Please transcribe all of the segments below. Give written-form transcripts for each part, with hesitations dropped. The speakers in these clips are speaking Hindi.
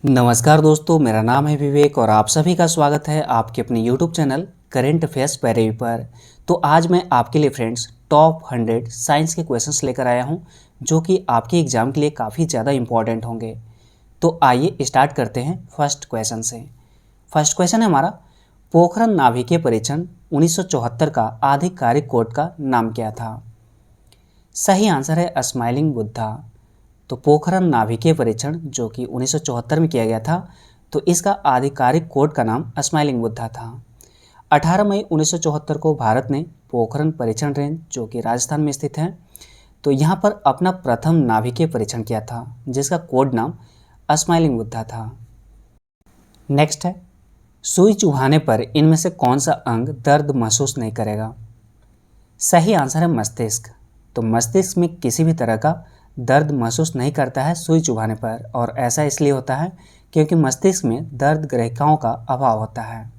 नमस्कार दोस्तों, मेरा नाम है विवेक और आप सभी का स्वागत है आपके अपने YouTube चैनल करेंट अफेयर्स पैरवी पर। तो आज मैं आपके लिए फ्रेंड्स टॉप 100 साइंस के क्वेश्चंस लेकर आया हूं जो कि आपके एग्जाम के लिए काफ़ी ज़्यादा इंपॉर्टेंट होंगे। तो आइए स्टार्ट करते हैं फर्स्ट क्वेश्चन से। फर्स्ट क्वेश्चन है हमारा, पोखरण नाभिकीय परीक्षण 1974 का आधिकारिक कोड का नाम क्या था? सही आंसर है स्माइलिंग बुद्धा। तो पोखरण नाभिकीय परीक्षण जो कि 1974 में किया गया था, तो इसका आधिकारिक कोड का नाम स्माइलिंग बुद्धा था। 18 मई 1974 को भारत ने पोखरण परीक्षण रेंज जो कि राजस्थान में स्थित है, तो यहाँ पर अपना प्रथम नाभिकीय परीक्षण किया था जिसका कोड नाम स्माइलिंग बुद्धा था। नेक्स्ट है, सुई चुभाने पर इनमें से कौन सा अंग दर्द महसूस नहीं करेगा? सही आंसर है मस्तिष्क। तो मस्तिष्क में किसी भी तरह का दर्द महसूस नहीं करता है सुई चुभाने पर, और ऐसा इसलिए होता है क्योंकि मस्तिष्क में दर्द ग्रहिकाओं का अभाव होता है।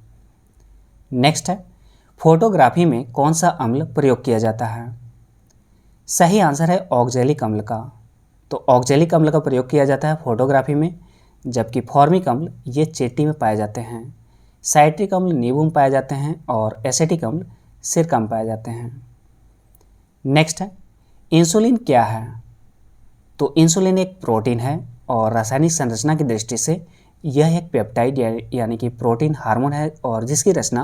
नेक्स्ट है, फोटोग्राफी में कौन सा अम्ल प्रयोग किया जाता है? सही आंसर है ऑक्जेलिक अम्ल का। तो ऑक्जेलिक अम्ल का प्रयोग किया जाता है फोटोग्राफी में, जबकि फॉर्मिक अम्ल ये चेट्टी में पाए जाते हैं, साइट्रिक अम्ल नींबू में पाए जाते हैं और एसिटिक अम्ल सिरका में पाए जाते हैं। नेक्स्ट है, इंसुलिन क्या है? तो इंसुलिन एक प्रोटीन है और रासायनिक संरचना की दृष्टि से यह एक पेप्टाइड यानी कि प्रोटीन हार्मोन है और जिसकी रचना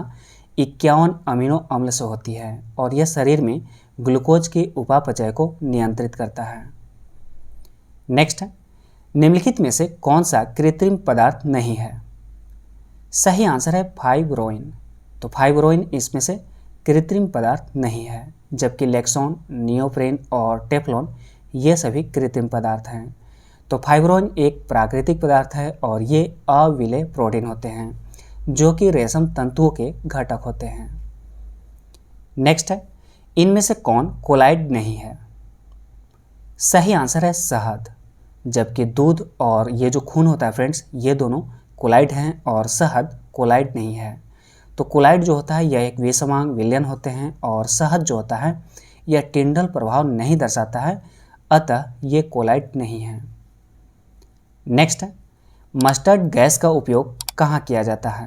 51 अमीनो अम्ल से होती है और यह शरीर में ग्लूकोज के उपापचय को नियंत्रित करता है। नेक्स्ट है, निम्नलिखित में से कौन सा कृत्रिम पदार्थ नहीं है? सही आंसर है फाइब्रोइन। तो फाइब्रोइन इसमें से कृत्रिम पदार्थ नहीं है, जबकि लेक्सोन, नियोप्रेन और टेफ्लॉन ये सभी कृत्रिम पदार्थ हैं। तो फाइब्रोइन एक प्राकृतिक पदार्थ है और ये अविलेय प्रोटीन होते हैं जो कि रेशम तंतुओं के घटक होते हैं। नेक्स्ट है, इनमें से कौन कोलाइड नहीं है? सही आंसर है शहद। जबकि दूध और ये जो खून होता है फ्रेंड्स, ये दोनों कोलाइड हैं और शहद कोलाइड नहीं है। तो कोलाइड जो होता है यह एक विषमांग विलयन होते हैं और शहद जो होता है यह टिंडल प्रभाव नहीं दर्शाता है, अतः ये कोलाइड नहीं है। नेक्स्ट है, मस्टर्ड गैस का उपयोग कहाँ किया जाता है?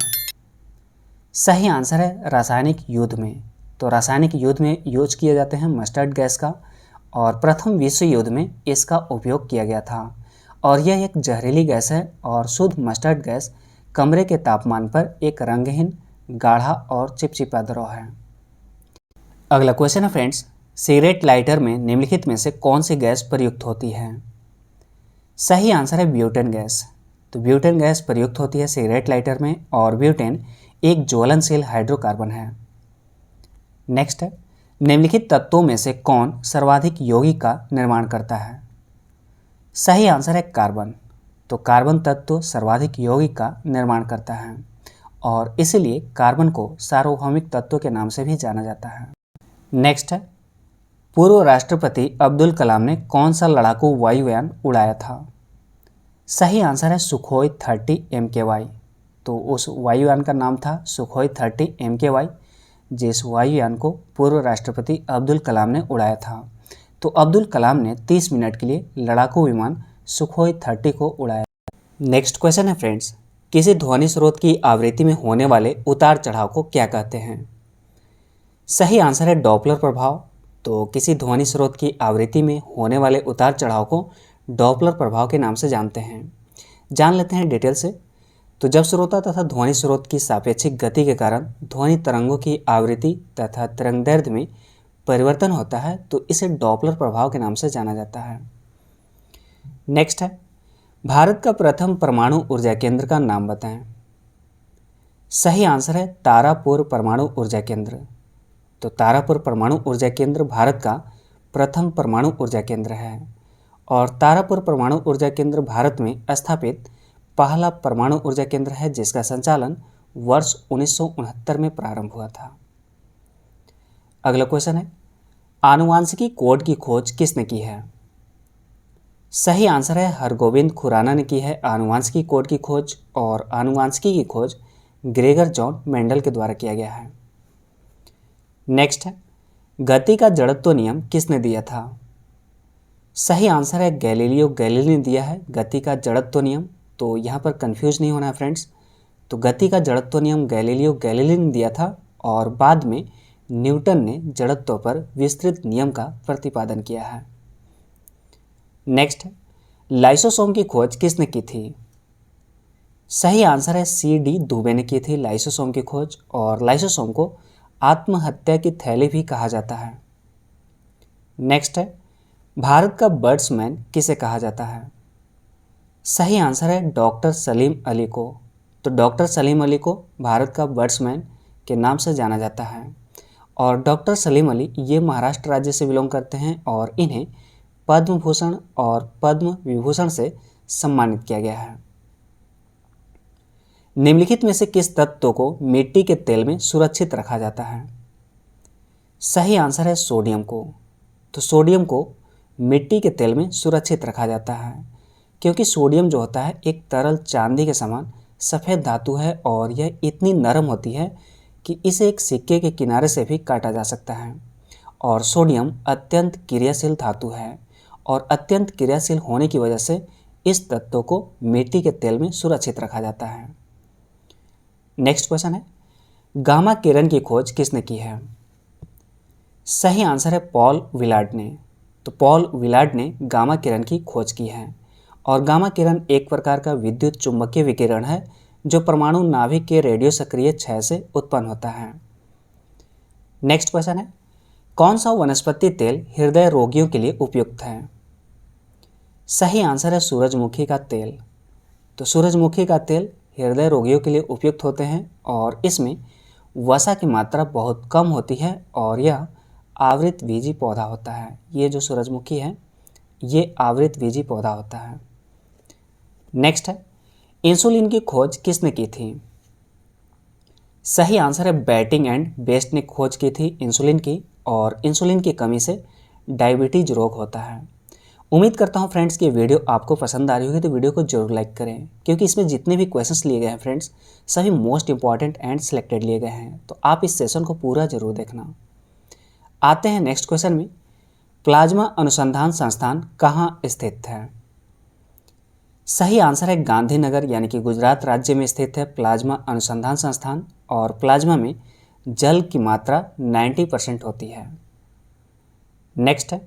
सही आंसर है रासायनिक युद्ध में। तो रासायनिक युद्ध में यूज किए जाते हैं मस्टर्ड गैस का, और प्रथम विश्व युद्ध में इसका उपयोग किया गया था और यह एक जहरीली गैस है और शुद्ध मस्टर्ड गैस कमरे के तापमान पर एक रंगहीन, गाढ़ा और चिपचिपा द्रव है। अगला क्वेश्चन है फ्रेंड्स, सिगरेट लाइटर में निम्नलिखित में से कौन सी गैस प्रयुक्त होती है? सही आंसर है ब्यूटेन गैस। तो ब्यूटेन गैस प्रयुक्त होती है सिगरेट लाइटर में और ब्यूटेन एक ज्वलनशील हाइड्रोकार्बन है। नेक्स्ट है, निम्नलिखित तत्वों में से कौन सर्वाधिक यौगिक का निर्माण करता है? सही आंसर है कार्बन। तो कार्बन तत्व सर्वाधिक यौगिक का निर्माण करता है और इसीलिए कार्बन को सार्वभौमिक तत्व के नाम से भी जाना जाता है। नेक्स्ट है, पूर्व राष्ट्रपति अब्दुल कलाम ने कौन सा लड़ाकू वायुयान उड़ाया था? सही आंसर है सुखोई 30 MKY। तो उस वायुयान का नाम था सुखोई 30 MKY, जिस वायुयान को पूर्व राष्ट्रपति अब्दुल कलाम ने उड़ाया था। तो अब्दुल कलाम ने 30 मिनट के लिए लड़ाकू विमान सुखोई 30 को उड़ाया। नेक्स्ट क्वेश्चन है फ्रेंड्स, किसी ध्वनि स्रोत की आवृत्ति में होने वाले उतार चढ़ाव को क्या कहते हैं? सही आंसर है डॉपलर प्रभाव। तो किसी ध्वनि स्रोत की आवृत्ति में होने वाले उतार चढ़ाव को डॉपलर प्रभाव के नाम से जानते हैं। जान लेते हैं डिटेल से। तो जब श्रोता तथा ध्वनि स्रोत की सापेक्षिक गति के कारण ध्वनि तरंगों की आवृत्ति तथा तरंगदैर्घ्य में परिवर्तन होता है तो इसे डॉपलर प्रभाव के नाम से जाना जाता है। नेक्स्ट है, भारत का प्रथम परमाणु ऊर्जा केंद्र का नाम बताएं। सही आंसर है तारापुर परमाणु ऊर्जा केंद्र। तो तारापुर परमाणु ऊर्जा केंद्र भारत का प्रथम परमाणु ऊर्जा केंद्र है और तारापुर परमाणु ऊर्जा केंद्र भारत में स्थापित पहला परमाणु ऊर्जा केंद्र है जिसका संचालन वर्ष 1969 में प्रारंभ हुआ था। अगला क्वेश्चन है, आनुवांशिकी कोड की खोज किसने की है? सही आंसर है हरगोविंद खुराना ने की है आनुवांशिकी कोड की खोज, और आनुवांशिकी की खोज ग्रेगर जॉन मेंडल के द्वारा किया गया है। नेक्स्ट है, गति का जड़त्व नियम किसने दिया था? सही आंसर है गैलीलियो गैलीली ने दिया है गति का जड़त्व नियम, तो यहाँ पर कंफ्यूज नहीं होना है फ्रेंड्स। तो गति का जड़त्व नियम गैलीलियो गैलीली ने दिया था और बाद में न्यूटन ने जड़त्व पर विस्तृत नियम का प्रतिपादन किया है। नेक्स्ट, लाइसोसोम की खोज किसने की थी? सही आंसर है सी डी दुबे ने की थी लाइसोसोम की खोज। और लाइसोसोम को आत्महत्या की थैली भी कहा जाता है। नेक्स्ट है, भारत का बर्ड्समैन किसे कहा जाता है? सही आंसर है डॉक्टर सलीम अली को। तो डॉक्टर सलीम अली को भारत का बर्ड्समैन के नाम से जाना जाता है। और डॉक्टर सलीम अली ये महाराष्ट्र राज्य से बिलोंग करते हैं और इन्हें पद्म भूषण और पद्म विभूषण से सम्मानित किया गया है। निम्नलिखित में से किस तत्व को मिट्टी के तेल में सुरक्षित रखा जाता है? सही आंसर है सोडियम को। तो सोडियम को मिट्टी के तेल में सुरक्षित रखा जाता है क्योंकि सोडियम जो होता है एक तरल चांदी के समान सफ़ेद धातु है और यह इतनी नरम होती है कि इसे एक सिक्के के किनारे से भी काटा जा सकता है। और सोडियम अत्यंत क्रियाशील धातु है और अत्यंत क्रियाशील होने की वजह से इस तत्व को मिट्टी के तेल में सुरक्षित रखा जाता है। नेक्स्ट क्वेश्चन है, गामा किरण की खोज किसने की है? सही आंसर है पॉल विलार्ड ने। तो पॉल विलार्ड ने गामा किरण की खोज की है और गामा किरण एक प्रकार का विद्युत चुंबकीय विकिरण है जो परमाणु नाभिक के रेडियो सक्रिय क्षय से उत्पन्न होता है। नेक्स्ट क्वेश्चन है, कौन सा वनस्पति तेल हृदय रोगियों के लिए उपयुक्त है? सही आंसर है सूरजमुखी का तेल। तो सूरजमुखी का तेल हृदय रोगियों के लिए उपयुक्त होते हैं और इसमें वसा की मात्रा बहुत कम होती है और यह आवृतबीजी पौधा होता है। ये जो सूरजमुखी है ये आवृतबीजी पौधा होता है। नेक्स्ट है, इंसुलिन की खोज किसने की थी? सही आंसर है बैटिंग एंड बेस्ट ने खोज की थी इंसुलिन की। और इंसुलिन की कमी से डायबिटीज रोग होता है। उम्मीद करता हूँ फ्रेंड्स कि वीडियो आपको पसंद आ रही होगी, तो वीडियो को जरूर लाइक करें क्योंकि इसमें जितने भी क्वेश्चंस लिए गए हैं फ्रेंड्स सभी मोस्ट इंपॉर्टेंट एंड सिलेक्टेड लिए गए हैं। तो आप इस सेशन को पूरा जरूर देखना। आते हैं नेक्स्ट क्वेश्चन में, प्लाज्मा अनुसंधान संस्थान कहाँ स्थित है? सही आंसर है गांधीनगर यानी कि गुजरात राज्य में स्थित है प्लाज्मा अनुसंधान संस्थान। और प्लाज्मा में जल की मात्रा 90% होती है। नेक्स्ट है,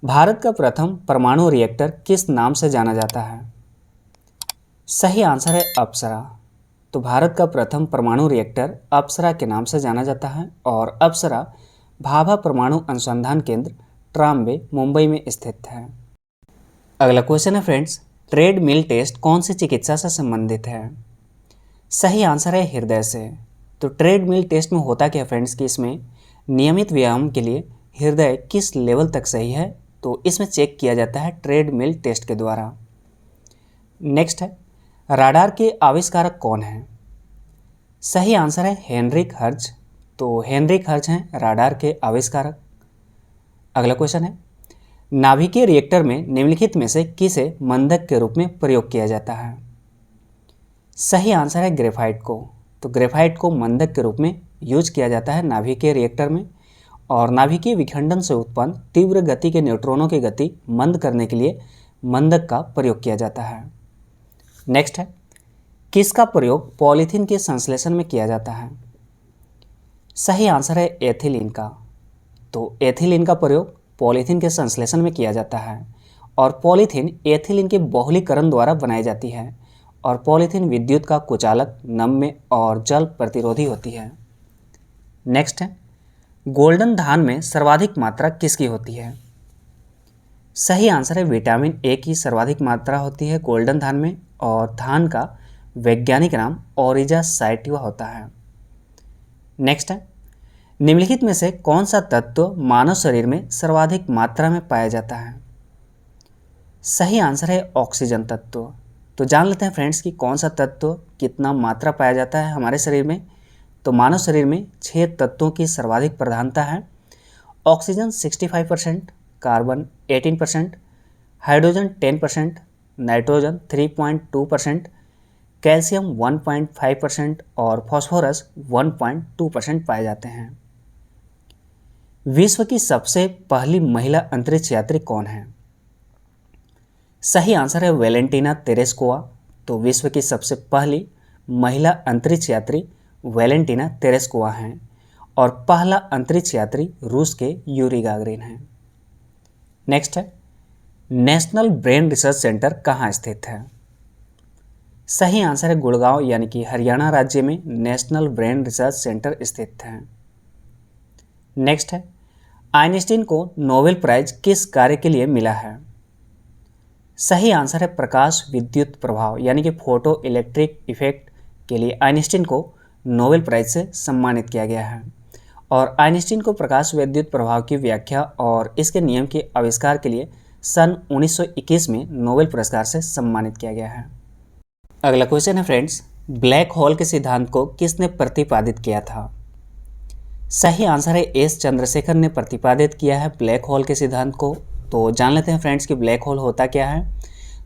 भारत का प्रथम परमाणु रिएक्टर किस नाम से जाना जाता है? सही आंसर है अप्सरा। तो भारत का प्रथम परमाणु रिएक्टर अप्सरा के नाम से जाना जाता है और अप्सरा भाभा परमाणु अनुसंधान केंद्र ट्राम्बे मुंबई में स्थित है। अगला क्वेश्चन है फ्रेंड्स, ट्रेडमिल टेस्ट कौन सी चिकित्सा से संबंधित है? सही आंसर है हृदय से। तो ट्रेडमिल टेस्ट में होता क्या फ्रेंड्स कि इसमें नियमित व्यायाम के लिए हृदय किस लेवल तक सही है तो इसमें चेक किया जाता है ट्रेडमिल टेस्ट के द्वारा। नेक्स्ट है, राडार के आविष्कारक कौन हैं? सही आंसर है हेनरिक हर्ट्ज। तो हेनरिक हर्ट्ज हैं राडार के आविष्कारक। अगला क्वेश्चन है, नाभिकीय रिएक्टर में निम्नलिखित में से किसे मंदक के रूप में प्रयोग किया जाता है? सही आंसर है ग्रेफाइट को। तो ग्रेफाइट को मंदक के रूप में यूज किया जाता है नाभिकीय रिएक्टर में। और नाभिकीय विखंडन से उत्पन्न तीव्र गति के न्यूट्रॉनों की गति मंद करने के लिए मंदक का प्रयोग किया जाता है। नेक्स्ट है, किसका प्रयोग पॉलीथीन के संश्लेषण में किया जाता है? सही आंसर है एथिलीन का। तो एथिलीन का प्रयोग पॉलीथीन के संश्लेषण में किया जाता है और पॉलीथीन एथिलीन के बहुलीकरण द्वारा बनाई जाती है और पॉलीथीन विद्युत का कुचालक, नम्य और जल प्रतिरोधी होती है। नेक्स्ट है, गोल्डन धान में सर्वाधिक मात्रा किसकी होती है? सही आंसर है विटामिन ए की सर्वाधिक मात्रा होती है गोल्डन धान में और धान का वैज्ञानिक नाम ओरिजा साइटिवा होता है। नेक्स्ट है, निम्नलिखित में से कौन सा तत्व मानव शरीर में सर्वाधिक मात्रा में पाया जाता है? सही आंसर है ऑक्सीजन तत्व। तो जान लेते हैं फ्रेंड्स कि कौन सा तत्व कितना मात्रा पाया जाता है हमारे शरीर में। तो मानव शरीर में 6 तत्वों की सर्वाधिक प्रधानता है। Oxygen 65%, carbon 18%, hydrogen 10%, nitrogen 3.2%, calcium 1.5% और फास्फोरस 1.2% पाए जाते हैं। विश्व की सबसे पहली महिला अंतरिक्ष यात्री कौन है? सही आंसर है वेलेंटिना तेरेस्कोवा। तो विश्व की सबसे पहली महिला अंतरिक्ष यात्री वैलेंटिना तेरेस्कोवा हैं और पहला अंतरिक्ष यात्री रूस के यूरी गागरिन हैं। नेक्स्ट है, नेशनल ब्रेन रिसर्च सेंटर कहाँ स्थित है? सही आंसर है गुड़गांव यानी कि हरियाणा राज्य में नेशनल ब्रेन रिसर्च सेंटर स्थित है। नेक्स्ट है, आइंस्टीन को नोबेल प्राइज किस कार्य के लिए मिला है? सही आंसर है प्रकाश विद्युत प्रभाव यानी कि फोटो इलेक्ट्रिक इफेक्ट के लिए आइंस्टीन को नोबेल प्राइज से सम्मानित किया गया है। और आइंस्टीन को प्रकाश विद्युत प्रभाव की व्याख्या और इसके नियम के आविष्कार के लिए सन 1921 में नोबेल पुरस्कार से सम्मानित किया गया है। अगला क्वेश्चन है फ्रेंड्स, ब्लैक होल के सिद्धांत को किसने प्रतिपादित किया था? सही आंसर है एस चंद्रशेखर ने प्रतिपादित किया है ब्लैक होल के सिद्धांत को। तो जान लेते हैं फ्रेंड्स कि ब्लैक होल होता क्या है।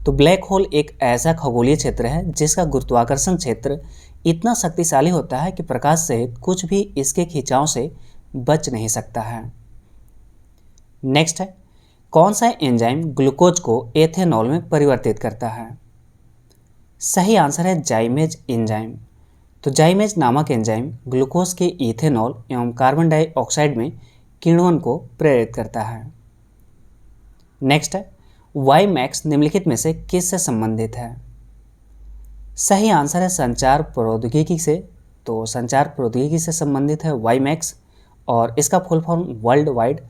तो ब्लैक होल एक ऐसा खगोलीय क्षेत्र है जिसका गुरुत्वाकर्षण क्षेत्र इतना शक्तिशाली होता है कि प्रकाश सहित कुछ भी इसके खिंचाव से बच नहीं सकता है। नेक्स्ट है, कौन सा एंजाइम ग्लूकोज को एथेनॉल में परिवर्तित करता है? सही आंसर है जाइमेज एंजाइम। तो जाइमेज नामक एंजाइम ग्लूकोज के इथेनॉल एवं कार्बन डाइऑक्साइड में किण्वन को प्रेरित करता है। नेक्स्ट है, वाई मैक्स निम्नलिखित में से किससे संबंधित है? सही आंसर है संचार प्रौद्योगिकी से। तो संचार प्रौद्योगिकी से संबंधित है वाई मैक्स और इसका full form world wide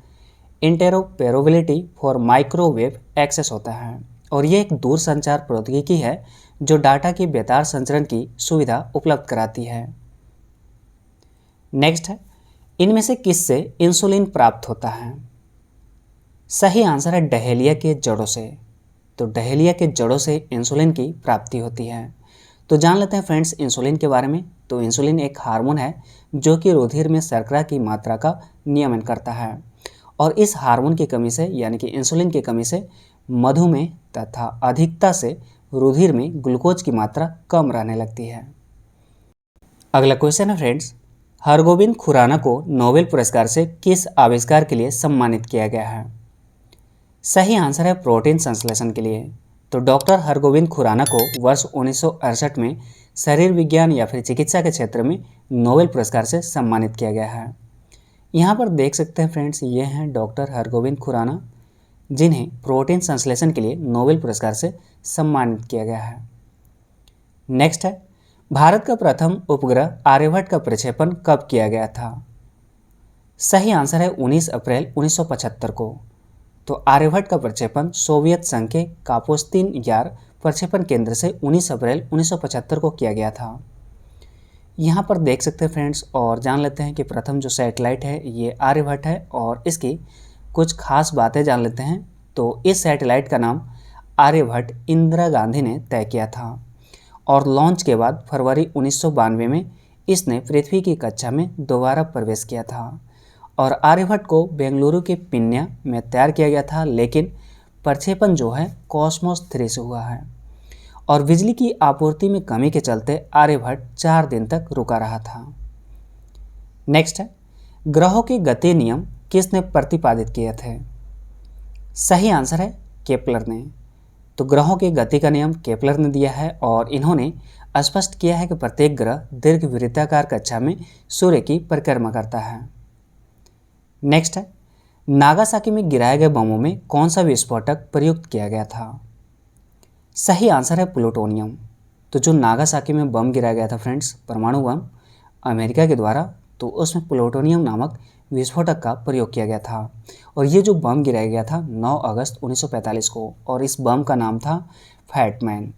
interoperability for microwave access होता है और ये एक दूर संचार प्रौद्योगिकी है जो डाटा की बेतार संचरण की सुविधा उपलब्ध कराती है। नेक्स्ट है, इनमें से किससे इंसुलिन प्राप्त होता है? सही आंसर है डहेलिया के जड़ों से। तो डहेलिया के जड़ों से इंसुलिन की प्राप्ति होती है। तो जान लेते हैं फ्रेंड्स इंसुलिन के बारे में। तो इंसुलिन एक हार्मोन है जो कि रुधिर में शर्करा की मात्रा का नियमन करता है और इस हार्मोन की कमी से यानी कि इंसुलिन की कमी से मधुमेह तथा अधिकता से रुधिर में ग्लूकोज की मात्रा कम रहने लगती है। अगला क्वेश्चन है फ्रेंड्स, हरगोविंद खुराना को नोबेल पुरस्कार से किस आविष्कार के लिए सम्मानित किया गया है? सही आंसर है प्रोटीन संश्लेषण के लिए। तो डॉक्टर हरगोविंद खुराना को वर्ष 1968 में शरीर विज्ञान या फिर चिकित्सा के क्षेत्र में नोबेल पुरस्कार से सम्मानित किया गया है। यहाँ पर देख सकते हैं फ्रेंड्स, ये हैं डॉक्टर हरगोविंद खुराना जिन्हें प्रोटीन संश्लेषण के लिए नोबेल पुरस्कार से सम्मानित किया गया है। नेक्स्ट है, भारत का प्रथम उपग्रह आर्यभट्ट का प्रक्षेपण कब किया गया था? सही आंसर है 19 अप्रैल 1975 को। तो आर्यभट्ट का प्रक्षेपण सोवियत संघ के कापोस्तीन यार प्रक्षेपण केंद्र से 19 अप्रैल 1975 को किया गया था। यहाँ पर देख सकते हैं फ्रेंड्स और जान लेते हैं कि प्रथम जो सैटेलाइट है ये आर्यभट्ट है और इसकी कुछ खास बातें जान लेते हैं। तो इस सैटेलाइट का नाम आर्यभट्ट इंदिरा गांधी ने तय किया था और लॉन्च के बाद फरवरी 1992 में इसने पृथ्वी की कक्षा में दोबारा प्रवेश किया था और आर्यभट्ट को बेंगलुरु के पिन्या में तैयार किया गया था, लेकिन प्रक्षेपण जो है कॉस्मोस 3 से हुआ है और बिजली की आपूर्ति में कमी के चलते आर्यभट्ट 4 दिन तक रुका रहा था। नेक्स्ट है, ग्रहों के गति नियम किसने प्रतिपादित किए थे? सही आंसर है केपलर ने। तो ग्रहों की गति का नियम केपलर ने दिया है और इन्होंने स्पष्ट किया है कि प्रत्येक ग्रह दीर्घवृत्ताकार कक्षा में सूर्य की परिक्रमा करता है। नेक्स्ट है, नागासाकी में गिराए गए बमों में कौन सा विस्फोटक प्रयुक्त किया गया था? सही आंसर है प्लूटोनियम। तो जो नागासाकी में बम गिराया गया था फ्रेंड्स, परमाणु बम अमेरिका के द्वारा, तो उसमें प्लूटोनियम नामक विस्फोटक का प्रयोग किया गया था और ये जो बम गिराया गया था 9 अगस्त 1945 को और इस बम का नाम था फैटमैन,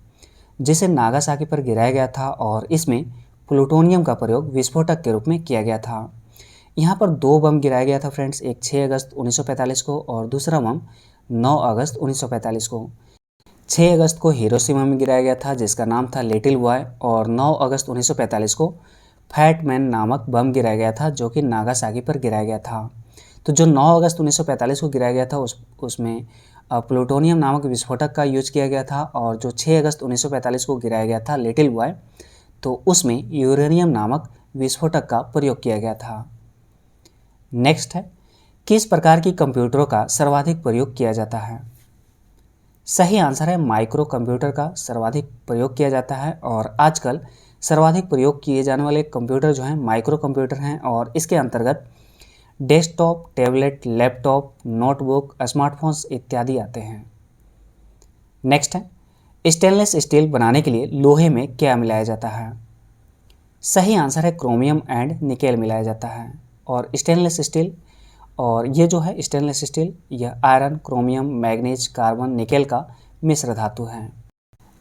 जिसे नागासाकी पर गिराया गया था और इसमें प्लूटोनियम का प्रयोग विस्फोटक के रूप में किया गया था। यहाँ पर 2 बम गिराया गया था फ्रेंड्स, एक 6 अगस्त 1945 को और दूसरा बम 9 अगस्त 1945 को। 6 अगस्त को हिरोशिमा में गिराया गया था जिसका नाम था लिटिल बॉय और 9 अगस्त 1945 को फैटमैन नामक बम गिराया गया था जो कि नागासाकी पर गिराया गया था। तो जो 9 अगस्त 1945 को गिराया गया था उसमें प्लूटोनियम नामक विस्फोटक का यूज किया गया था और जो 6 अगस्त 1945 को गिराया गया था लिटिल बॉय, तो उसमें यूरेनियम नामक विस्फोटक का प्रयोग किया गया था। नेक्स्ट है, किस प्रकार की कंप्यूटरों का सर्वाधिक प्रयोग किया जाता है? सही आंसर है माइक्रो कंप्यूटर का सर्वाधिक प्रयोग किया जाता है और आजकल सर्वाधिक प्रयोग किए जाने वाले कंप्यूटर जो हैं माइक्रो कंप्यूटर हैं और इसके अंतर्गत desktop, tablet, laptop, notebook, smartphones इत्यादि आते हैं। नेक्स्ट है, स्टेनलेस स्टील बनाने के लिए लोहे में क्या मिलाया जाता है? सही आंसर है क्रोमियम एंड निकेल मिलाया जाता है। और स्टेनलेस स्टील, और ये जो है स्टेनलेस स्टील, यह iron, chromium, manganese, carbon, nickel का मिश्र धातु है।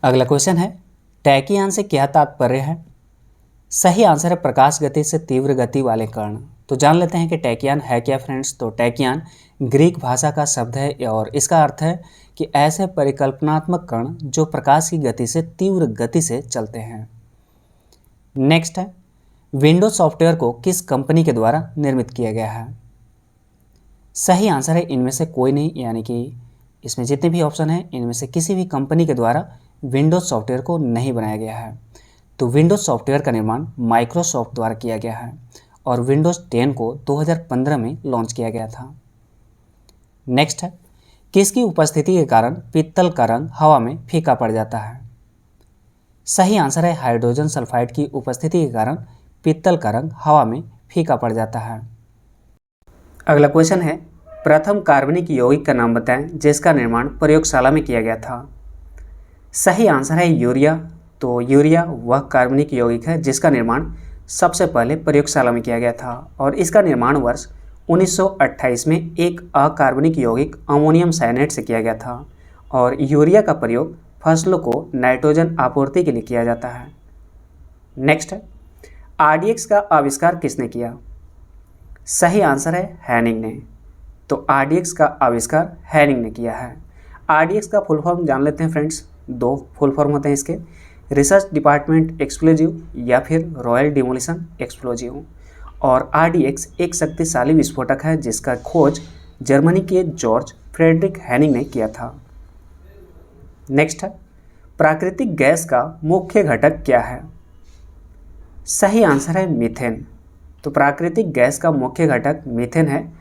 अगला क्वेश्चन है, टैकियान से क्या तात्पर्य है? सही आंसर है प्रकाश गति से तीव्र गति वाले कण। तो जान लेते हैं कि टैकियान है क्या फ्रेंड्स। तो टैकियान ग्रीक भाषा का शब्द है और इसका अर्थ है कि ऐसे परिकल्पनात्मक कण जो प्रकाश की गति से तीव्र गति से चलते हैं। नेक्स्ट है, विंडोज सॉफ्टवेयर को किस कंपनी के द्वारा निर्मित किया गया है? सही आंसर है इनमें से कोई नहीं, यानी कि इसमें जितने भी ऑप्शन हैं इनमें से किसी भी कंपनी के द्वारा विंडोज सॉफ्टवेयर को नहीं बनाया गया है। तो विंडोज सॉफ्टवेयर का निर्माण माइक्रोसॉफ्ट द्वारा किया गया है और विंडोज 10 को 2015 में लॉन्च किया गया था। नेक्स्ट है, किसकी उपस्थिति के कारण पीतल का रंग हवा में फीका पड़ जाता है? सही आंसर है हाइड्रोजन सल्फाइड की उपस्थिति के कारण पीतल का रंग हवा में फीका पड़ जाता है। अगला क्वेश्चन है, प्रथम कार्बनिक यौगिक का नाम बताएं जिसका निर्माण प्रयोगशाला में किया गया था। सही आंसर है यूरिया। तो यूरिया वह कार्बनिक यौगिक है जिसका निर्माण सबसे पहले प्रयोगशाला में किया गया था और इसका निर्माण वर्ष 1928 में एक अकार्बनिक यौगिक अमोनियम साइनेट से किया गया था और यूरिया का प्रयोग फसलों को नाइट्रोजन आपूर्ति के लिए किया जाता है। नेक्स्ट है, आरडीएक्स का आविष्कार किसने किया? सही आंसर है हैनिंग ने। तो आरडीएक्स का आविष्कार हैनिंग ने किया है। आरडीएक्स का फुल फॉर्म जान लेते हैं फ्रेंड्स। दो फुल फॉर्म होते हैं इसके, रिसर्च डिपार्टमेंट एक्सप्लोजिव या फिर रॉयल डिमोलिशन एक्सप्लोजिव। और आरडीएक्स एक शक्तिशाली विस्फोटक है जिसका खोज जर्मनी के जॉर्ज फ्रेडरिक हैनिंग ने किया था। नेक्स्ट है, प्राकृतिक गैस का मुख्य घटक क्या है? सही आंसर है मीथेन। तो प्राकृतिक गैस का मुख्य घटक मीथेन है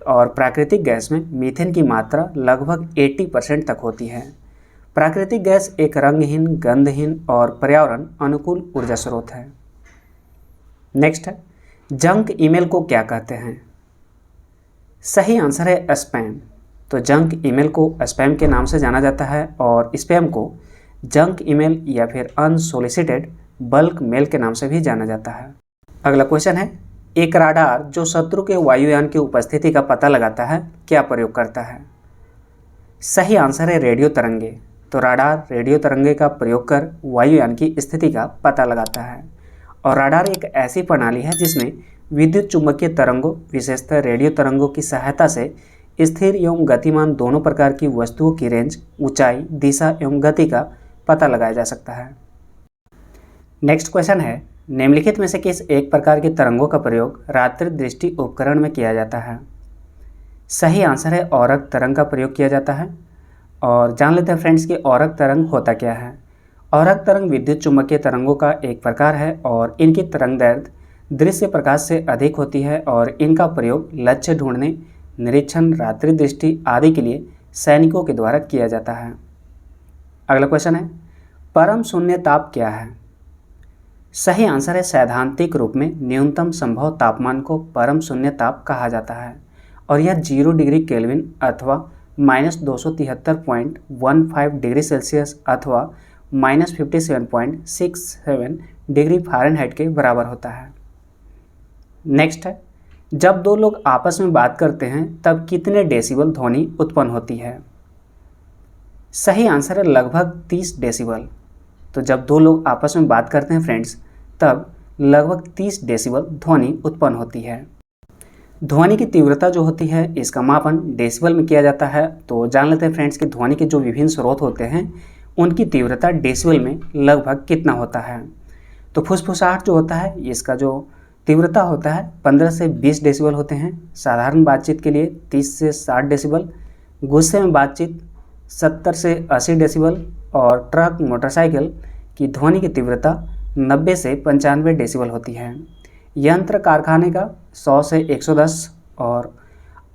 और प्राकृतिक गैस में मीथेन की मात्रा लगभग 80% तक होती है। प्राकृतिक गैस एक रंगहीन, गंधहीन और पर्यावरण अनुकूल ऊर्जा स्रोत है। नेक्स्ट है, जंक ईमेल को क्या कहते हैं? सही आंसर है स्पैम। तो जंक ईमेल को स्पैम के नाम से जाना जाता है और स्पैम को जंक ईमेल या फिर अनसोलिसिटेड बल्क मेल के नाम से भी जाना जाता है। अगला क्वेश्चन है, एक राडार जो शत्रु के वायुयान की उपस्थिति का पता लगाता है क्या प्रयोग करता है? सही आंसर है रेडियो तरंगे। तो राडार रेडियो तरंगे का प्रयोग कर वायुयान की स्थिति का पता लगाता है और राडार एक ऐसी प्रणाली है जिसमें विद्युत चुंबकीय तरंगों, विशेषतः रेडियो तरंगों की सहायता से स्थिर एवं गतिमान दोनों प्रकार की वस्तुओं की रेंज, ऊंचाई, दिशा एवं गति का पता लगाया जा सकता है। नेक्स्ट क्वेश्चन है, निम्नलिखित में से किस एक प्रकार की तरंगों का प्रयोग रात्रि दृष्टि उपकरण में किया जाता है? सही आंसर है औरक तरंग का प्रयोग किया जाता है। और जान लेते हैं फ्रेंड्स कि औरक तरंग होता क्या है। औरक तरंग विद्युत चुंबकीय तरंगों का एक प्रकार है और इनकी तरंग दैर्ध्य दृश्य प्रकाश से अधिक होती है और इनका प्रयोग लक्ष्य ढूंढने, निरीक्षण, रात्रि दृष्टि आदि के लिए सैनिकों के द्वारा किया जाता है। अगला क्वेश्चन है, परम शून्य ताप क्या है? सही आंसर है सैद्धांतिक रूप में न्यूनतम संभव तापमान को परम शून्य ताप कहा जाता है और यह 0 डिग्री केल्विन अथवा -273.15 डिग्री सेल्सियस अथवा -57.67 डिग्री फ़ारेनहाइट के बराबर होता है। नेक्स्ट है, जब दो लोग आपस में बात करते हैं तब कितने डेसिबल ध्वनि उत्पन्न होती है? सही आंसर है लगभग 30 डेसिबल। तो जब दो लोग आपस में बात करते हैं फ्रेंड्स तब लगभग 30 डेसिबल ध्वनि उत्पन्न होती है। ध्वनि की तीव्रता जो होती है इसका मापन डेसिबल में किया जाता है। तो जान लेते हैं फ्रेंड्स कि ध्वनि के जो विभिन्न स्रोत होते हैं उनकी तीव्रता डेसिबल में लगभग कितना होता है। तो फुसफुसाहट जो होता है इसका जो तीव्रता होता है 15 से 20 डेसिबल होते हैं। साधारण बातचीत के लिए 30 से 60 डेसिबल, गुस्से में बातचीत 70 से 80 डेसिबल और ट्रक, मोटरसाइकिल की ध्वनि की तीव्रता 90 से 95 डेसिबल होती है। यंत्र कारखाने का 100 से 110 और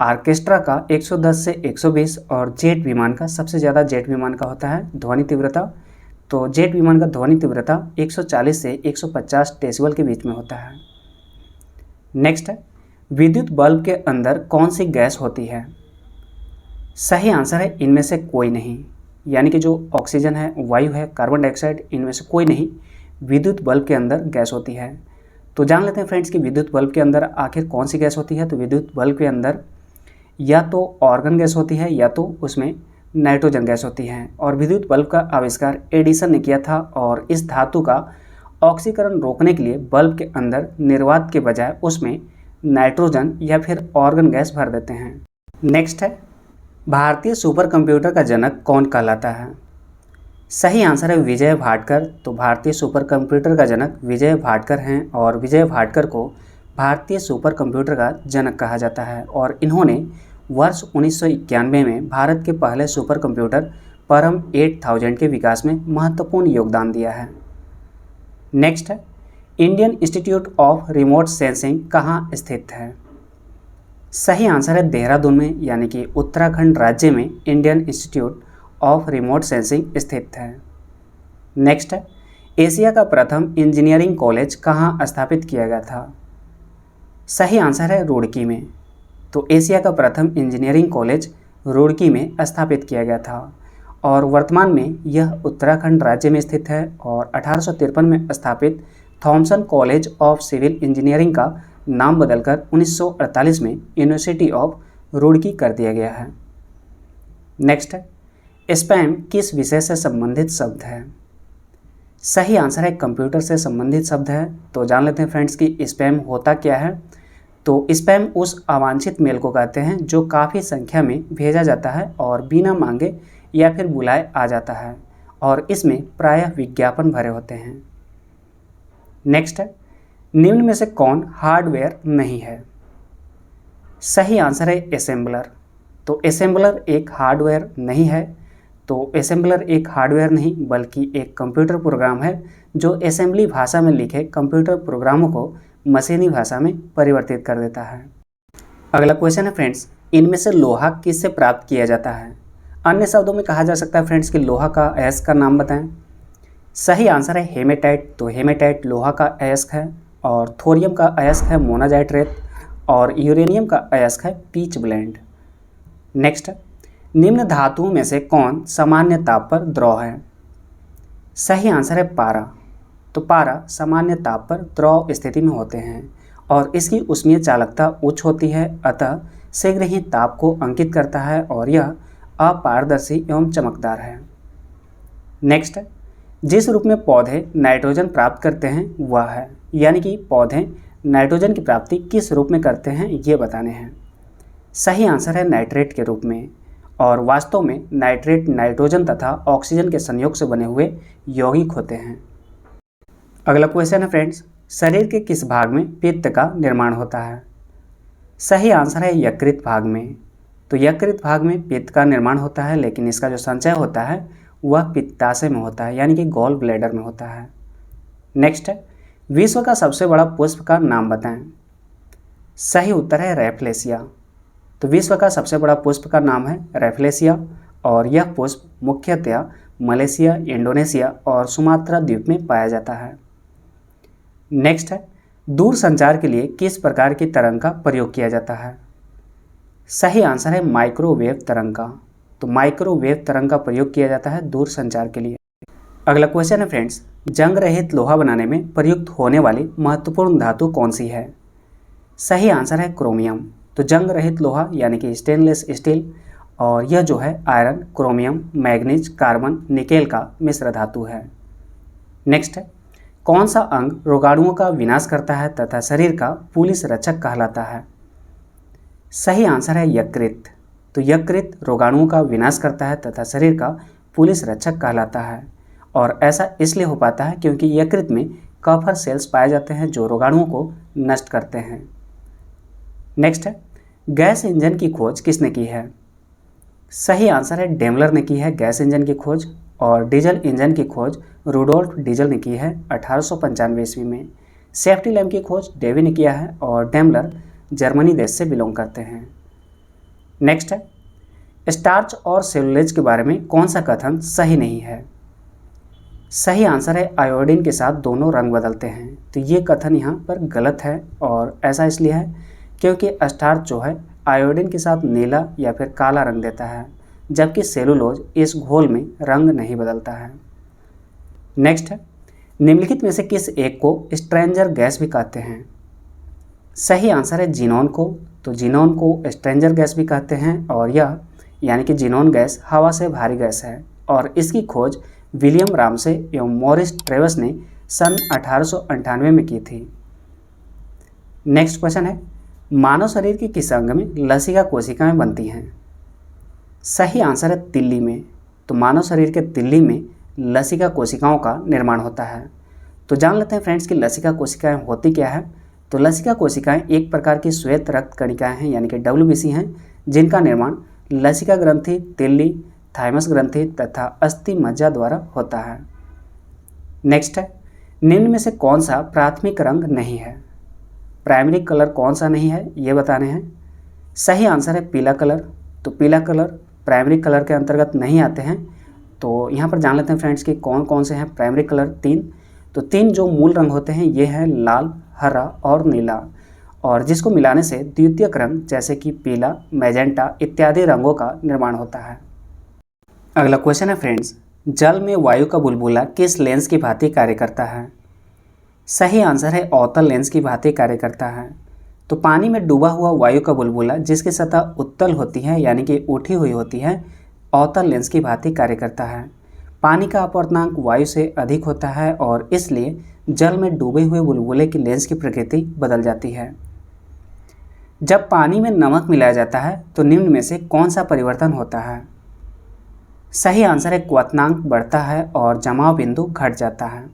आर्केस्ट्रा का 110 से 120 और जेट विमान का सबसे ज़्यादा जेट विमान का होता है ध्वनि तीव्रता। तो जेट विमान का ध्वनि तीव्रता 140 से 150 डेसिबल के बीच में होता है। नेक्स्ट है, विद्युत बल्ब के अंदर कौन सी गैस होती है? सही आंसर है इनमें से कोई नहीं, यानी कि जो ऑक्सीजन है, वायु है, कार्बन डाइऑक्साइड, इनमें से कोई नहीं विद्युत बल्ब के अंदर गैस होती है। तो जान लेते हैं फ्रेंड्स कि विद्युत बल्ब के अंदर आखिर कौन सी गैस होती है। तो विद्युत बल्ब के अंदर या तो ऑर्गन गैस होती है या तो उसमें नाइट्रोजन गैस होती है। और विद्युत बल्ब का आविष्कार एडिसन ने किया था और इस धातु का ऑक्सीकरण रोकने के लिए बल्ब के अंदर निर्वात के बजाय उसमें नाइट्रोजन या फिर ऑर्गन गैस भर देते हैं। नेक्स्ट है, भारतीय सुपर कंप्यूटर का जनक कौन कहलाता है? सही आंसर है विजय भाटकर। तो भारतीय सुपर कंप्यूटर का जनक विजय भाटकर हैं और विजय भाटकर को भारतीय सुपर कंप्यूटर का जनक कहा जाता है और इन्होंने वर्ष 1991 में भारत के पहले सुपर कंप्यूटर परम 8000 के विकास में महत्वपूर्ण योगदान दिया है। नेक्स्ट है, Indian institute of remote sensing कहाँ स्थित है? सही आंसर है देहरादून में, यानी कि उत्तराखंड राज्य में Indian institute of remote sensing स्थित है। नेक्स्ट है, एशिया का प्रथम इंजीनियरिंग कॉलेज कहाँ स्थापित किया गया था? सही आंसर है रुड़की में। तो एशिया का प्रथम इंजीनियरिंग कॉलेज रुड़की में स्थापित किया गया था और वर्तमान में यह उत्तराखंड राज्य में स्थित है और 1853 में स्थापित Thomson College of Civil Engineering का नाम बदलकर 1948 में यूनिवर्सिटी ऑफ रुड़की कर दिया गया है। नेक्स्ट है, स्पैम किस विषय से संबंधित शब्द है? सही आंसर है कंप्यूटर से संबंधित शब्द है। तो जान लेते हैं फ्रेंड्स कि स्पैम होता क्या है। तो स्पैम उस अवांछित मेल को कहते हैं जो काफ़ी संख्या में भेजा जाता है और बिना मांगे या फिर बुलाए आ जाता है और इसमें प्रायः विज्ञापन भरे होते हैं। नेक्स्ट है, निम्न में से कौन हार्डवेयर नहीं है? सही आंसर है असेंबलर। तो असेंबलर एक हार्डवेयर नहीं है। तो असेंबलर एक हार्डवेयर नहीं बल्कि एक कंप्यूटर प्रोग्राम है जो असेंबली भाषा में लिखे कंप्यूटर प्रोग्रामों को मशीनी भाषा में परिवर्तित कर देता है। अगला क्वेश्चन है फ्रेंड्स, इनमें से लोहा किससे प्राप्त किया जाता है? अन्य शब्दों में कहा जा सकता है फ्रेंड्स कि लोहा का अयस्क का नाम बताएं। सही आंसर है हेमेटाइट। तो हेमेटाइट लोहा का अयस्क है और थोरियम का अयस्क है मोनाजाइट रेत और यूरेनियम का अयस्क है पीच ब्लेंड। नेक्स्ट, निम्न धातुओं में से कौन सामान्य ताप पर द्रव है? सही आंसर है पारा। तो पारा सामान्य ताप पर द्रव स्थिति में होते हैं और इसकी ऊष्मीय चालकता उच्च होती है, अतः शीघ्र ही ताप को अंकित करता है और यह अपारदर्शी एवं चमकदार है। नेक्स्ट, जिस रूप में पौधे नाइट्रोजन प्राप्त करते हैं वह है, यानी कि पौधे नाइट्रोजन की प्राप्ति किस रूप में करते हैं ये बताने हैं। सही आंसर है नाइट्रेट के रूप में और वास्तव में नाइट्रेट नाइट्रोजन तथा ऑक्सीजन के संयोग से बने हुए यौगिक होते हैं। अगला क्वेश्चन है फ्रेंड्स, शरीर के किस भाग में पित्त का निर्माण होता है? सही आंसर है यकृत भाग में। तो यकृत भाग में पित्त का निर्माण होता है, लेकिन इसका जो संचय होता है वह पित्ताशय में होता है, यानी कि गॉल ब्लैडर में होता है। नेक्स्ट है, विश्व का सबसे बड़ा पुष्प का नाम बताएं। सही उत्तर है रैफलेशिया। तो विश्व का सबसे बड़ा पुष्प का नाम है रैफलेशिया और यह पुष्प मुख्यतया मलेशिया, इंडोनेशिया और सुमात्रा द्वीप में पाया जाता है। नेक्स्ट है, दूर संचार के लिए किस प्रकार की तरंग का प्रयोग किया जाता है? सही आंसर है माइक्रोवेव तरंग का। तो माइक्रोवेव तरंग का प्रयोग किया जाता है दूर संचार के लिए। अगला क्वेश्चन है फ्रेंड्स, जंग रहित लोहा बनाने में प्रयुक्त होने वाली महत्वपूर्ण धातु कौन सी है? सही आंसर है क्रोमियम। तो जंग रहित लोहा यानी कि स्टेनलेस स्टील और यह जो है iron, chromium, manganese, carbon, nickel का मिश्र धातु है। नेक्स्ट है, कौन सा अंग रोगाणुओं का विनाश करता है तथा शरीर का पुलिस रक्षक कहलाता है? सही आंसर है यकृत। तो यकृत रोगाणुओं का विनाश करता है तथा शरीर का पुलिस रक्षक कहलाता है और ऐसा इसलिए हो पाता है क्योंकि यकृत में कफर सेल्स पाए जाते हैं जो रोगाणुओं को नष्ट करते हैं। नेक्स्ट है, गैस इंजन की खोज किसने की है? सही आंसर है डेमलर ने की है गैस इंजन की खोज और डीजल इंजन की खोज रुडोल्फ डीजल ने की है 1895 ईस्वी में। सेफ्टी लैम्प की खोज डेवी ने किया है और डेमलर जर्मनी देश से बिलोंग करते हैं। नेक्स्ट है, स्टार्च और सेलुलोज के बारे में कौन सा कथन सही नहीं है? सही आंसर है आयोडीन के साथ दोनों रंग बदलते हैं। तो ये कथन यहाँ पर गलत है और ऐसा इसलिए है क्योंकि स्टार्च जो है आयोडीन के साथ नीला या फिर काला रंग देता है, जबकि सेलुलोज इस घोल में रंग नहीं बदलता है। नेक्स्ट है, निम्नलिखित में से किस एक को स्ट्रेंजर गैस भी कहते हैं? सही आंसर है जीनोन को। तो जीनोन को स्ट्रेंजर गैस भी कहते हैं और यह यानी कि जीनोन गैस हवा से भारी गैस है और इसकी खोज विलियम रामसे एवं मॉरिस ट्रेवस ने सन 1898 में की थी। नेक्स्ट क्वेश्चन है, मानव शरीर के किस अंग में लसिका कोशिकाएं बनती हैं? सही आंसर है तिल्ली में। तो मानव शरीर के तिल्ली में लसिका कोशिकाओं का निर्माण होता है। तो जान लेते हैं फ्रेंड्स कि लसिका कोशिकाएं होती क्या है। तो लसिका कोशिकाएं एक प्रकार की श्वेत रक्त कणिकाएं हैं यानी कि WBC हैं, जिनका निर्माण लसिका ग्रंथि, तिल्ली, थाइमस ग्रंथि तथा अस्थि मज्जा द्वारा होता है। नेक्स्ट है, निम्न में से कौन सा प्राथमिक रंग नहीं है? प्राइमरी कलर कौन सा नहीं है ये बताने हैं। सही आंसर है पीला कलर। तो पीला कलर प्राइमरी कलर के अंतर्गत नहीं आते हैं। तो यहाँ पर जान लेते हैं फ्रेंड्स कि कौन कौन से हैं प्राइमरी कलर। 3। तो 3 जो मूल रंग होते हैं ये हैं लाल, हरा और नीला, और जिसको मिलाने से द्वितीयक रंग जैसे कि पीला, मैजेंटा इत्यादि रंगों का निर्माण होता है। अगला क्वेश्चन है फ्रेंड्स, जल में वायु का बुलबुला किस लेंस की भांति कार्य करता है? सही आंसर है अवतल लेंस की भांति कार्य करता है। तो पानी में डूबा हुआ वायु का बुलबुला जिसकी सतह उत्तल होती है यानी कि उठी हुई होती है, अवतल लेंस की भांति कार्य करता है। पानी का अपवर्तनांक वायु से अधिक होता है और इसलिए जल में डूबे हुए बुलबुले की लेंस की प्रकृति बदल जाती है। जब पानी में नमक मिलाया जाता है तो निम्न में से कौन सा परिवर्तन होता है? सही आंसर है क्वथनांक बढ़ता है और जमाव बिंदु घट जाता है।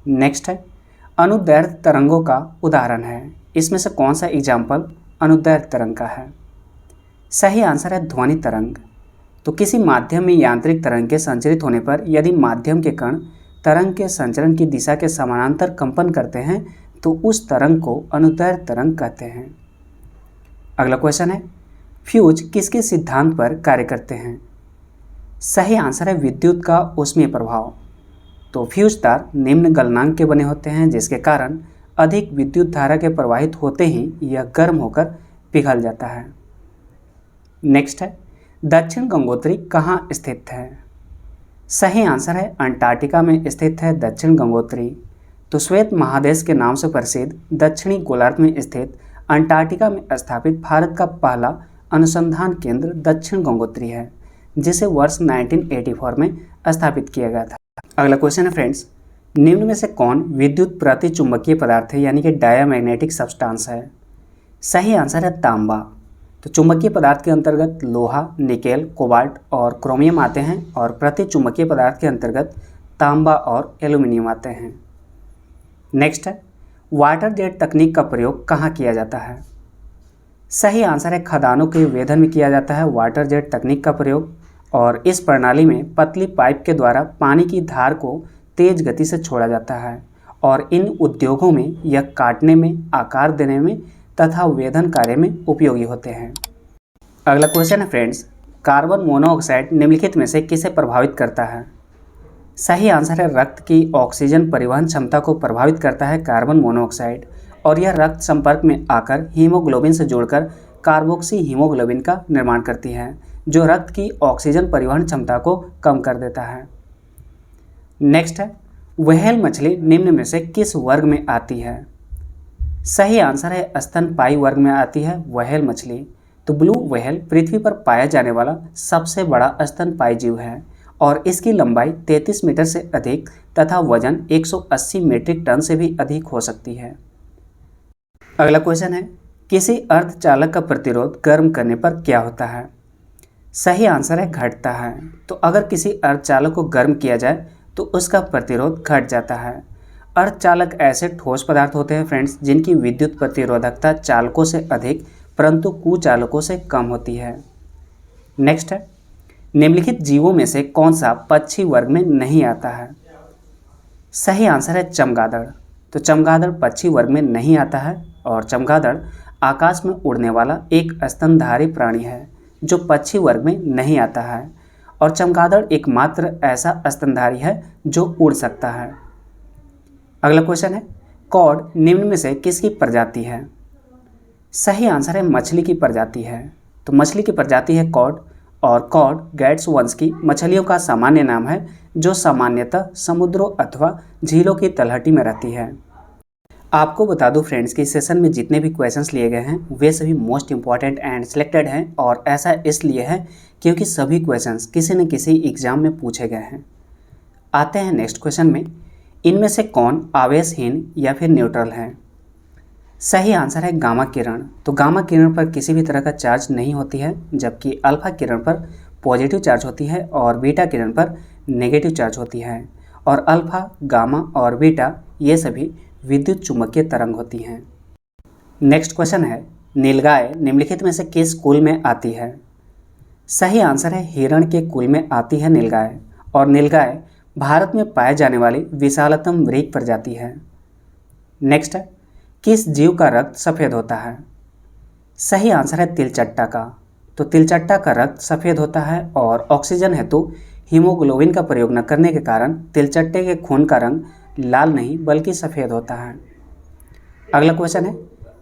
नेक्स्ट है, अनुदैर्ध्य तरंगों का उदाहरण है। इसमें से कौन सा एग्जाम्पल अनुदैर्ध्य तरंग का है? सही आंसर है ध्वनि तरंग। तो किसी माध्यम में यांत्रिक तरंग के संचरित होने पर यदि माध्यम के कण तरंग के संचरण की दिशा के समानांतर कंपन करते हैं तो उस तरंग को अनुदैर्ध्य तरंग कहते हैं। अगला क्वेश्चन है, फ्यूज किसके सिद्धांत पर कार्य करते हैं? सही आंसर है विद्युत का ऊष्मीय प्रभाव। तो फ्यूज तार निम्न गलनांक के बने होते हैं जिसके कारण अधिक विद्युत धारा के प्रवाहित होते ही यह गर्म होकर पिघल जाता है। नेक्स्ट है, दक्षिण गंगोत्री कहाँ स्थित है? सही आंसर है अंटार्कटिका में स्थित है दक्षिण गंगोत्री। तो श्वेत महादेश के नाम से प्रसिद्ध दक्षिणी गोलार्ध में स्थित अंटार्कटिका में स्थापित भारत का पहला अनुसंधान केंद्र दक्षिण गंगोत्री है, जिसे वर्ष 1984 में स्थापित किया गया था। अगला क्वेश्चन है फ्रेंड्स, निम्न में से कौन विद्युत प्रतिचुंबकीय पदार्थ है यानी कि डायामैग्नेटिक सब्सटेंस है? सही आंसर है तांबा। तो चुंबकीय पदार्थ के अंतर्गत लोहा, निकेल, कोबाल्ट और क्रोमियम आते हैं और प्रतिचुंबकीय पदार्थ के अंतर्गत तांबा और एल्यूमिनियम आते हैं। नेक्स्ट है, वाटर जेट तकनीक का प्रयोग कहाँ किया जाता है? सही आंसर है खदानों के वेधन में किया जाता है वाटर जेट तकनीक का प्रयोग, और इस प्रणाली में पतली पाइप के द्वारा पानी की धार को तेज गति से छोड़ा जाता है और इन उद्योगों में यह काटने में, आकार देने में तथा वेधन कार्य में उपयोगी होते हैं। अगला क्वेश्चन है फ्रेंड्स, कार्बन मोनोऑक्साइड निम्नलिखित में से किसे प्रभावित करता है? सही आंसर है रक्त की ऑक्सीजन परिवहन क्षमता को प्रभावित करता है कार्बन मोनोऑक्साइड, और यह रक्त संपर्क में आकर हीमोग्लोबिन से जुड़कर कार्बोक्सी हीमोग्लोबिन का निर्माण करती है, जो रक्त की ऑक्सीजन परिवहन क्षमता को कम कर देता है। नेक्स्ट है, व्हेल मछली निम्न में से किस वर्ग में आती है? सही आंसर है स्तनपायी वर्ग में आती है व्हेल मछली। तो ब्लू व्हेल पृथ्वी पर पाया जाने वाला सबसे बड़ा स्तनपायी जीव है और इसकी लंबाई 33 मीटर से अधिक तथा वजन 180 मीट्रिक टन से भी अधिक हो सकती है। अगला क्वेश्चन है, किसी अर्धचालक का प्रतिरोध गर्म करने पर क्या होता है? सही आंसर है घटता है। तो अगर किसी अर्धचालक को गर्म किया जाए तो उसका प्रतिरोध घट जाता है। अर्धचालक ऐसे ठोस पदार्थ होते हैं फ्रेंड्स जिनकी विद्युत प्रतिरोधकता चालकों से अधिक परंतु कुचालकों से कम होती है। नेक्स्ट है, निम्नलिखित जीवों में से कौन सा पक्षी वर्ग में नहीं आता है? सही आंसर है चमगादड़। तो चमगादड़ पक्षी वर्ग में नहीं आता है और चमगादड़ आकाश में उड़ने वाला एक स्तनधारी प्राणी है जो पक्षी वर्ग में नहीं आता है, और चमगादड़ एकमात्र ऐसा स्तनधारी है जो उड़ सकता है। अगला क्वेश्चन है, कॉड निम्न में से किसकी प्रजाति है? सही आंसर है मछली की प्रजाति है। तो मछली की प्रजाति है कॉड, और कॉड गैट्स वंश की मछलियों का सामान्य नाम है जो सामान्यतः समुद्रों अथवा झीलों की तलहटी में रहती है। आपको बता दूं फ्रेंड्स कि इस सेशन में जितने भी क्वेश्चंस लिए गए हैं वे सभी मोस्ट इंपॉर्टेंट एंड सिलेक्टेड हैं, और ऐसा इसलिए है क्योंकि सभी क्वेश्चंस किसी न किसी एग्जाम में पूछे गए हैं। आते हैं नेक्स्ट क्वेश्चन में, इनमें से कौन आवेशहीन या फिर न्यूट्रल है? सही आंसर है गामा किरण। तो गामा किरण पर किसी भी तरह का चार्ज नहीं होती है, जबकि अल्फा किरण पर पॉजिटिव चार्ज होती है और बीटा किरण पर नेगेटिव चार्ज होती है। और अल्फा, गामा और बीटा ये सभी विद्युत चुम्बकीय तरंग होती हैं। नेक्स्ट क्वेश्चन है, नीलगाय निम्नलिखित में से किस कुल में आती है? सही आंसर है हिरण के कुल में आती है नीलगाय, और नीलगाय भारत में पाए जाने वाली विशालतम मृग प्रजाति है। नेक्स्ट है, किस जीव का रक्त सफ़ेद होता है? सही आंसर है तिलचट्टा का। तो तिलचट्टा का रक्त सफ़ेद होता है, और ऑक्सीजन हेतु हीमोग्लोबिन का प्रयोग न करने के कारण तिलचट्टे के खून का रंग लाल नहीं बल्कि सफ़ेद होता है। अगला क्वेश्चन है,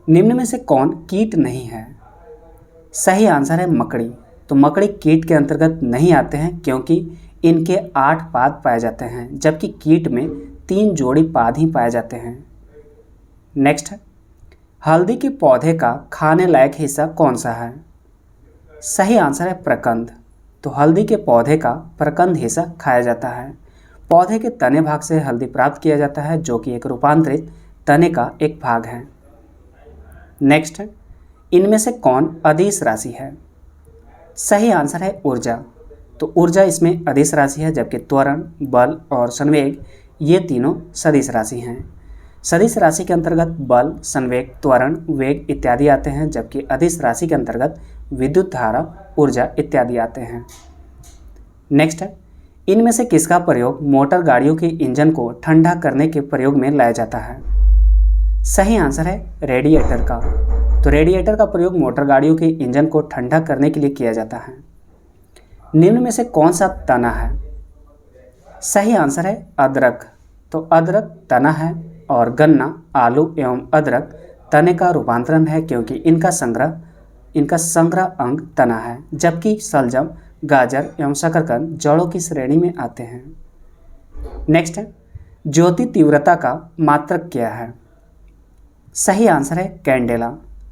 निम्न में से कौन कीट नहीं है? सही आंसर है मकड़ी। तो मकड़ी कीट के अंतर्गत नहीं आते हैं क्योंकि इनके 8 पाद पाए जाते हैं, जबकि कीट में 3 जोड़ी पाद ही पाए जाते हैं। नेक्स्ट है, हल्दी के पौधे का खाने लायक हिस्सा कौन सा है? सही आंसर है प्रकंद। तो हल्दी के पौधे का प्रकंद हिस्सा खाया जाता है। पौधे के तने भाग से हल्दी प्राप्त किया जाता है, जो कि एक रूपांतरित तने का एक भाग है। नेक्स्ट है, इनमें से कौन अदिश राशि है? सही आंसर है ऊर्जा। तो ऊर्जा इसमें अदिश राशि है, जबकि त्वरण, बल और संवेग ये तीनों सदिश राशि हैं। सदिश राशि के अंतर्गत बल, संवेग, त्वरण, वेग इत्यादि आते हैं, जबकि अदिश राशि के अंतर्गत विद्युत धारा, ऊर्जा इत्यादि आते हैं। नेक्स्ट है, इनमें से किसका प्रयोग मोटर गाड़ियों के इंजन को ठंडा करने के प्रयोग में लाया जाता है? सही आंसर है रेडिएटर का। तो रेडिएटर का प्रयोग मोटर गाड़ियों के इंजन को ठंडा करने के लिए किया जाता है। निम्न में से कौन सा तना है? सही आंसर है अदरक। तो अदरक तना है, और गन्ना, आलू एवं अदरक तने का रूपांतरण है क्योंकि इनका संग्रह अंग तना है, जबकि शलजम, गाजर एवं शकरकंद जड़ों की श्रेणी में आते हैं। नेक्स्ट है, ज्योति तीव्रता का मात्रक क्या है? सही आंसर है कैंडेला।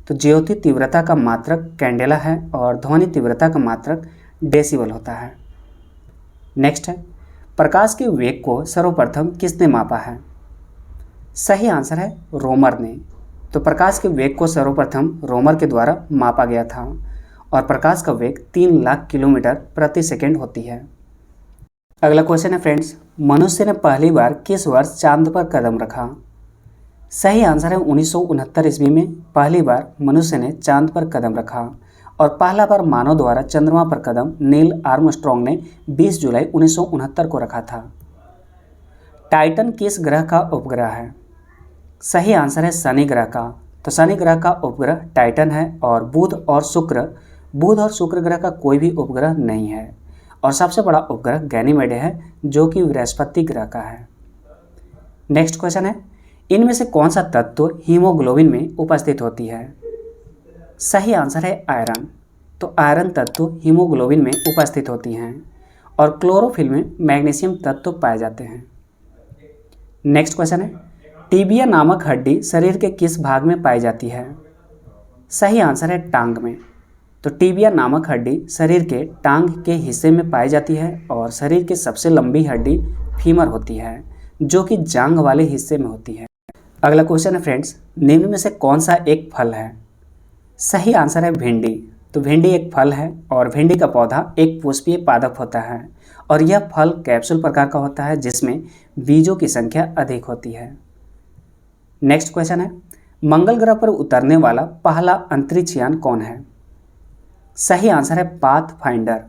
तो ज्योति तीव्रता का मात्रक कैंडेला है, और ध्वनि तीव्रता का मात्रक डेसिबल होता है। नेक्स्ट है, प्रकाश के वेग को सर्वप्रथम किसने मापा है? सही आंसर है रोमर ने। तो प्रकाश के वेग को सर्वप्रथम रोमर के द्वारा मापा गया था, और प्रकाश का वेग 3 लाख किलोमीटर प्रति सेकंड होती है। अगला क्वेश्चन है फ्रेंड्स, मनुष्य ने पहली बार किस वर्ष चांद पर कदम रखा? सही आंसर है 1969 ईस्वी में पहली बार मनुष्य ने चांद पर कदम रखा, और पहला बार मानव द्वारा चंद्रमा पर कदम नील आर्मस्ट्रॉन्ग ने 20 जुलाई 1969 को रखा था। टाइटन किस ग्रह का उपग्रह है? सही आंसर है शनि ग्रह का। तो शनि ग्रह का उपग्रह टाइटन है, और बुध और शुक्र ग्रह का कोई भी उपग्रह नहीं है, और सबसे बड़ा उपग्रह गैनीमेड है जो कि बृहस्पति ग्रह का है। नेक्स्ट क्वेश्चन है, इनमें से कौन सा तत्व हीमोग्लोबिन में उपस्थित होती है? सही आंसर है आयरन। तो आयरन तत्व हीमोग्लोबिन में उपस्थित होती हैं, और क्लोरोफिल में मैग्नीशियम तत्व पाए जाते हैं। नेक्स्ट क्वेश्चन है, टिबिया नामक हड्डी शरीर के किस भाग में पाई जाती है? सही आंसर है टांग में। तो टिबिया नामक हड्डी शरीर के टांग के हिस्से में पाई जाती है, और शरीर की सबसे लंबी हड्डी फीमर होती है, जो कि जांघ वाले हिस्से में होती है। अगला क्वेश्चन है फ्रेंड्स, निम्न में से कौन सा एक फल है? सही आंसर है भिंडी। तो भिंडी एक फल है, और भिंडी का पौधा एक पुष्पीय पादप होता है, और यह फल कैप्सूल प्रकार का होता है जिसमें बीजों की संख्या अधिक होती है। नेक्स्ट क्वेश्चन है, मंगल ग्रह पर उतरने वाला पहला अंतरिक्ष यान कौन है? सही आंसर है पाथफाइंडर।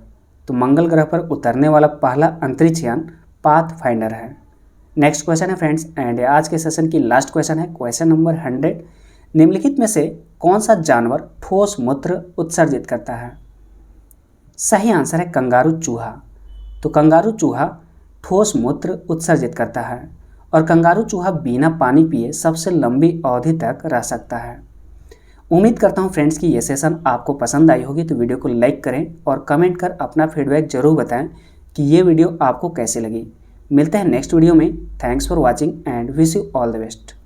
तो मंगल ग्रह पर उतरने वाला पहला अंतरिक्ष यान पाथफाइंडर है। नेक्स्ट क्वेश्चन है फ्रेंड्स, एंड आज के सेशन की लास्ट क्वेश्चन है क्वेश्चन नंबर 100। निम्नलिखित में से कौन सा जानवर ठोस मूत्र उत्सर्जित करता है? सही आंसर है कंगारू चूहा। तो कंगारू चूहा ठोस मूत्र उत्सर्जित करता है और कंगारू चूहा बिना पानी पिए सबसे लंबी अवधि तक रह सकता है। उम्मीद करता हूँ फ्रेंड्स कि ये सेशन आपको पसंद आई होगी। तो वीडियो को लाइक करें और कमेंट कर अपना फीडबैक जरूर बताएं कि ये वीडियो आपको कैसी लगी। मिलते हैं नेक्स्ट वीडियो में। Thanks for watching and wish you all the best.